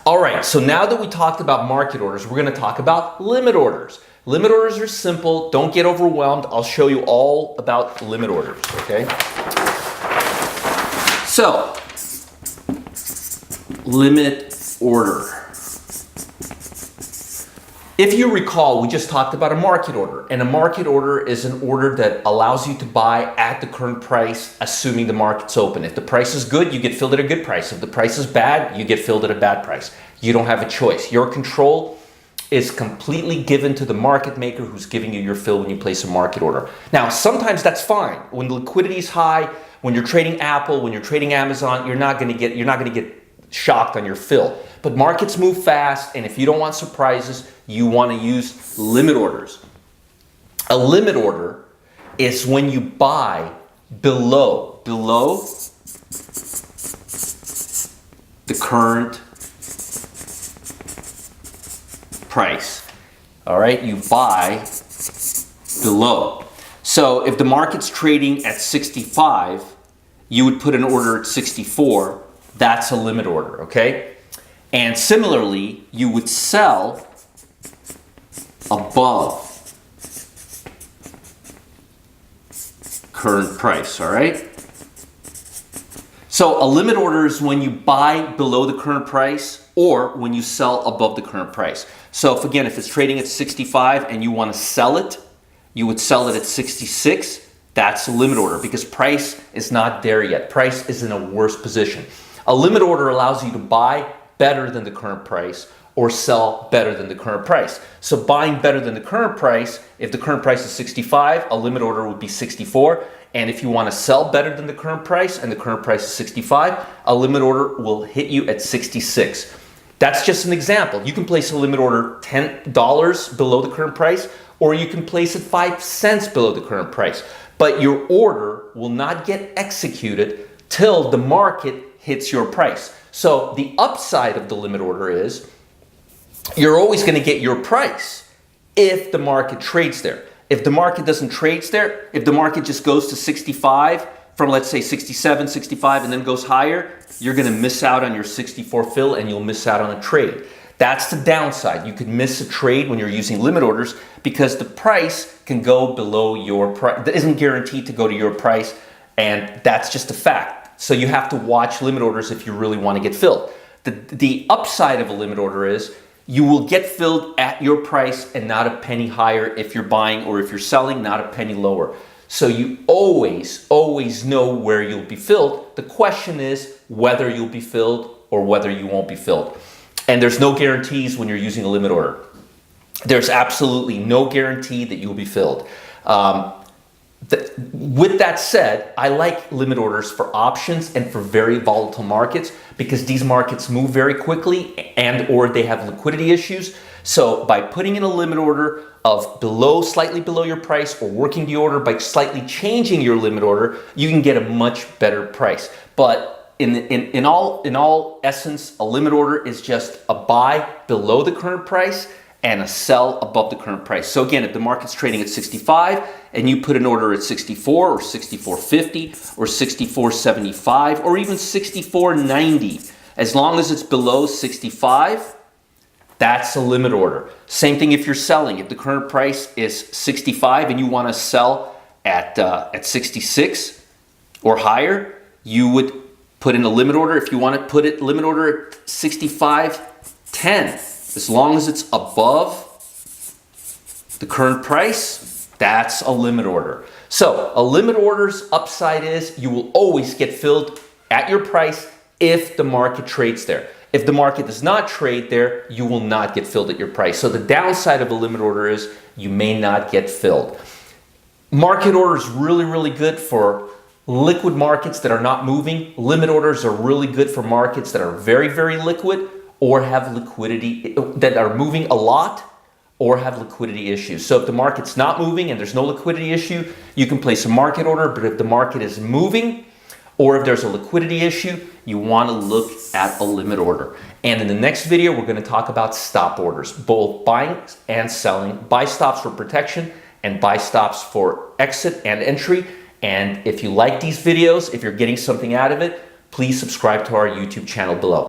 All right, so now that we talked about market orders, we're going to talk about limit orders. Limit orders are simple. Don't get overwhelmed. I'll show you all about limit orders, okay? So, limit order. If you recall, we just talked about a market order, and a market order is an order that allows you to buy at the current price, assuming the market's open. If the price is good, you get filled at a good price. If the price is bad, you get filled at a bad price. You don't have a choice. Your control is completely given to the market maker who's giving you your fill when you place a market order. Now, sometimes that's fine. When the liquidity is high, when you're trading Apple, when you're trading Amazon, you're not going to get shocked on your fill. But markets move fast, and if you don't want surprises, you want to use limit orders. A limit order is when you buy below the current price. All right, you buy below. So if the market's trading at 65, you would put an order at 64. That's a limit order, okay? And similarly, you would sell above current price, all right? So a limit order is when you buy below the current price or when you sell above the current price. So if it's trading at 65 and you want to sell it, you would sell it at 66. That's a limit order because price is not there yet. Price is in a worse position. A limit order allows you to buy better than the current price or sell better than the current price. So buying better than the current price, if the current price is 65, a limit order would be 64. And if you want to sell better than the current price and the current price is 65, a limit order will hit you at 66. That's just an example. You can place a limit order $10 below the current price, or you can place it 5 cents below the current price. But your order will not get executed till the market hits your price. So the upside of the limit order is you're always going to get your price if the market trades there. If the market doesn't trade there, if the market just goes to 65 from, let's say, 67, 65, and then goes higher, you're going to miss out on your 64 fill and you'll miss out on a trade. That's the downside. You could miss a trade when you're using limit orders because the price can go below your price. That isn't guaranteed to go to your price, and that's just a fact. So you have to watch limit orders if you really want to get filled. The upside of a limit order is you will get filled at your price and not a penny higher if you're buying, or if you're selling, not a penny lower. So you always know where you'll be filled. The question is whether you'll be filled or whether you won't be filled. And there's no guarantees when you're using a limit order. There's absolutely no guarantee that you'll be filled. With that said, I like limit orders for options and for very volatile markets because these markets move very quickly and or they have liquidity issues. So by putting in a limit order of slightly below your price, or working the order by slightly changing your limit order, you can get a much better price. But in all essence, a limit order is just a buy below the current price and a sell above the current price. So again, if the market's trading at 65 and you put an order at 64 or 64.50 or 64.75 or even 64.90, as long as it's below 65, that's a limit order. Same thing if you're selling. If the current price is 65 and you want to sell at 66 or higher, you would put in a limit order. If you want to put it limit order at 65.10, as long as it's above the current price, that's a limit order. So a limit order's upside is you will always get filled at your price if the market trades there. If the market does not trade there, you will not get filled at your price. So the downside of a limit order is you may not get filled. Market order is really good for liquid markets that are not moving. Limit orders are really good for markets that are very liquid or have liquidity, that are moving a lot or have liquidity issues. So if the market's not moving and there's no liquidity issue, you can place a market order. But if the market is moving or if there's a liquidity issue, you want to look at a limit order. And in the next video, we're going to talk about stop orders, both buying and selling, buy stops for protection and buy stops for exit and entry. And if you like these videos, if you're getting something out of it, please subscribe to our YouTube channel below.